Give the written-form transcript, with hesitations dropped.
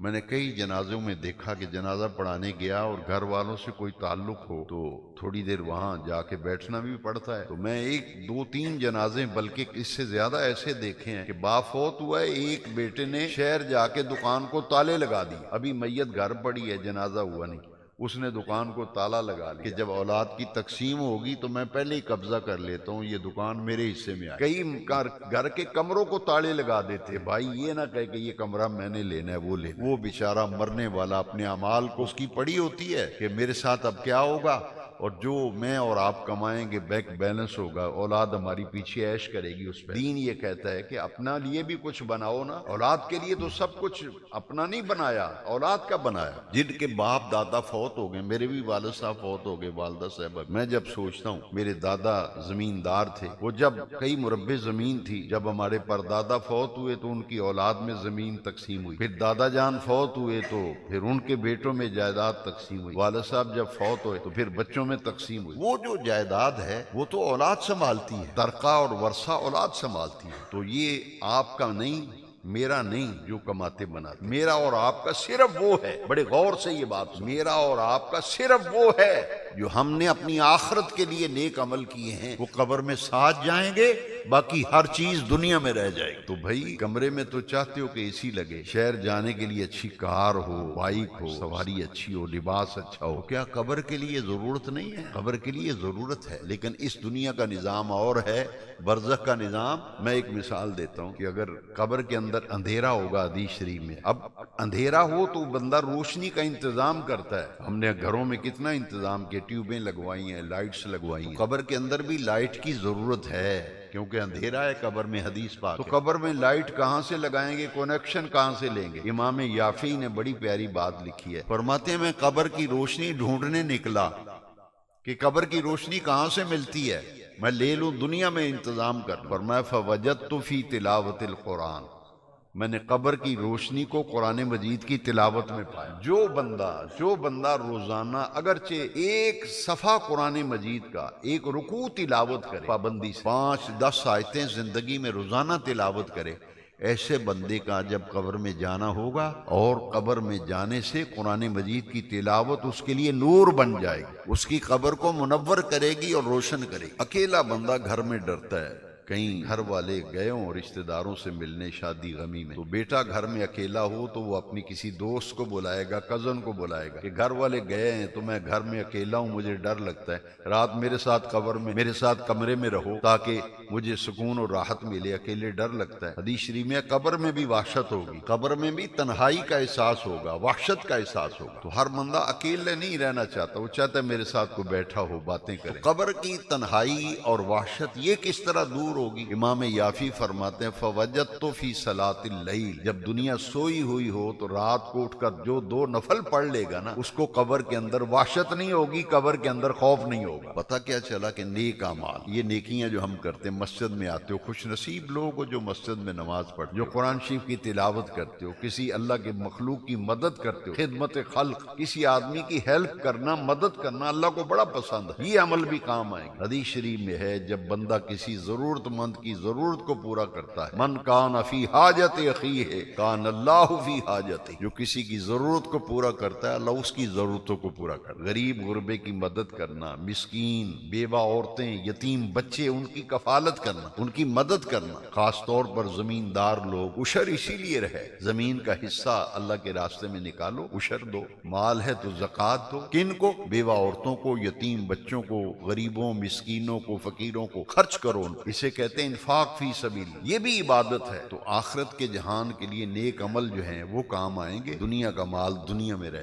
میں نے کئی جنازوں میں دیکھا کہ جنازہ پڑھانے گیا اور گھر والوں سے کوئی تعلق ہو تو تھوڑی دیر وہاں جا کے بیٹھنا بھی پڑتا ہے۔ تو میں ایک دو تین جنازے بلکہ اس سے زیادہ ایسے دیکھے ہیں کہ باپ فوت ہوا ہے، ایک بیٹے نے شہر جا کے دکان کو تالے لگا دی، ابھی میت گھر پڑی ہے، جنازہ ہوا نہیں، اس نے دکان کو تالا لگا لیا کہ جب اولاد کی تقسیم ہوگی تو میں پہلے ہی قبضہ کر لیتا ہوں، یہ دکان میرے حصے میں آئے۔ کئی گھر کے کمروں کو تالے لگا دیتے ہیں، بھائی یہ نہ کہے کہ یہ کمرہ میں نے لینا ہے، وہ لینا ہے۔ وہ بیچارہ مرنے والا اپنے اعمال کو اس کی پڑی ہوتی ہے کہ میرے ساتھ اب کیا ہوگا، اور جو میں اور آپ کمائیں گے بیک بیلنس ہوگا، اولاد ہماری پیچھے عیش کرے گی اس پہ۔ دین یہ کہتا ہے کہ اپنا لیے بھی کچھ بناؤ نا، اولاد کے لیے تو سب کچھ اپنا نہیں بنایا، اولاد کا بنایا۔ جن کے باپ دادا فوت ہو گئے، میرے بھی والد صاحب فوت ہو گئے، والدہ صاحبہ، میں جب سوچتا ہوں میرے دادا زمیندار تھے، وہ جب کئی مربع زمین تھی، جب ہمارے پردادا فوت ہوئے تو ان کی اولاد میں زمین تقسیم ہوئی، پھر دادا جان فوت ہوئے تو پھر ان کے بیٹوں میں جائیداد تقسیم ہوئی، والد صاحب جب فوت ہوئے تو پھر بچوں میں تقسیم ہوئی۔ وہ جو جائیداد ہے وہ تو اولاد سنبھالتی ہے، ترکہ اور ورثہ اولاد سنبھالتی ہے۔ تو یہ آپ کا نہیں، میرا نہیں جو کماتے بناتے، میرا اور آپ کا صرف وہ ہے، بڑے غور سے یہ بات سنو، میرا اور آپ کا صرف وہ ہے جو ہم نے اپنی آخرت کے لیے نیک عمل کیے ہیں، وہ قبر میں ساتھ جائیں گے، باقی ہر چیز دنیا میں رہ جائے گی۔ تو بھائی کمرے میں تو چاہتے ہو کہ اے سی لگے، شہر جانے کے لیے اچھی کار ہو، بائک ہو، سواری اچھی ہو، لباس اچھا ہو، کیا قبر کے لیے ضرورت نہیں ہے؟ قبر کے لیے ضرورت ہے، لیکن اس دنیا کا نظام اور ہے، برزخ کا نظام۔ میں ایک مثال دیتا ہوں کہ اگر قبر کے اندر اندھیرا ہوگا، حدیث شریف میں، اب اندھیرا ہو تو بندہ روشنی کا انتظام کرتا ہے، ہم نے گھروں میں کتنا انتظام کیا، ٹیوبیں لگوائی ہیں، لائٹس لگوائی ہیں، قبر کے اندر بھی لائٹ کی ضرورت ہے کیونکہ اندھیرا ہے قبر میں، حدیث پاک ہے۔ تو قبر میں لائٹ کہاں سے لگائیں گے، کنیکشن کہاں سے لیں گے؟ امام یافعی نے بڑی پیاری بات لکھی ہے، فرماتے ہیں میں قبر کی روشنی ڈھونڈنے نکلا کہ قبر کی روشنی کہاں سے ملتی ہے، میں لے لوں، دنیا میں انتظام کر لوں۔ فرمایا فوجدت فی تلاوت القرآن، میں نے قبر کی روشنی کو قرآن مجید کی تلاوت میں پایا۔ جو بندہ روزانہ اگرچہ ایک صفحہ قرآن مجید کا، ایک رکوع تلاوت کرے، پابندی سے 5-10 آیتیں زندگی میں روزانہ تلاوت کرے، ایسے بندے کا جب قبر میں جانا ہوگا، اور قبر میں جانے سے قرآن مجید کی تلاوت اس کے لیے نور بن جائے گی، اس کی قبر کو منور کرے گی اور روشن کرے گی۔ اکیلا بندہ گھر میں ڈرتا ہے، کہیں گھر والے گئے ہوں رشتہ داروں سے ملنے شادی غمی میں، تو بیٹا گھر میں اکیلا ہو تو وہ اپنی کسی دوست کو بلائے گا، کزن کو بلائے گا کہ گھر والے گئے ہیں تو میں گھر میں اکیلا ہوں، مجھے ڈر لگتا ہے، رات میرے ساتھ قبر میں، میرے ساتھ کمرے میں رہو تاکہ مجھے سکون اور راحت ملے، اکیلے ڈر لگتا ہے۔ حدیث شریف میں قبر میں بھی وحشت ہوگی، قبر میں بھی تنہائی کا احساس ہوگا، وحشت کا احساس ہوگا، تو ہر بندہ اکیلے نہیں رہنا چاہتا، وہ چاہتا ہے میرے ساتھ کوئی بیٹھا ہو، باتیں کرے۔ قبر کی تنہائی اور وحشت یہ کس طرح دور ہوگی؟ امام یافی فرماتے ہیں فوجدت فی صلاۃ اللیل، جب دنیا سوئی ہوئی ہو تو رات کو اٹھ کر جو 2 نفل پڑھ لے گا نا، اس کو قبر کے اندر وحشت نہیں ہوگی، قبر کے اندر خوف نہیں ہوگا۔ پتہ کیا چلا کہ نیک اعمال، یہ نیکیاں جو ہم کرتے ہیں، مسجد میں آتے ہو، خوش نصیب لوگ ہو جو مسجد میں نماز پڑھتے ہو، جو قرآن شریف کی تلاوت کرتے ہو، کسی اللہ کے مخلوق کی مدد کرتے ہو، خدمت خلق، کسی آدمی کی ہیلپ کرنا، مدد کرنا اللہ کو بڑا پسند ہے، یہ عمل بھی کام آئے گا۔ حدیث شریف میں ہے جب بندہ کسی ضرورت مند کی ضرورت کو پورا کرتا ہے، من کان فی حاجت اخیہ کان اللہ فی حاجتہ، جو کسی کی ضرورت کو پورا کرتا ہے اللہ اس کی ضرورتوں کو پورا کرتا ہے۔ غریب غربے کی مدد کرنا، مسکین، بیوہ عورتیں، یتیم بچے، ان کی کفالت کرنا، ان کی مدد کرنا، خاص طور پر زمیندار لوگ، عشر اسی لیے رہے، زمین کا حصہ اللہ کے راستے میں نکالو، عشر دو، مال ہے تو زکوٰۃ دو، کن کو؟ بیوہ عورتوں کو، یتیم بچوں کو، غریبوں، مسکینوں کو، فقیروں کو خرچ کرو، اسے کہتے ہیں انفاق فی سبیل، یہ بھی عبادت ہے۔ تو آخرت کے جہان کے لیے نیک عمل جو ہیں وہ کام آئیں گے، دنیا کا مال دنیا میں رہ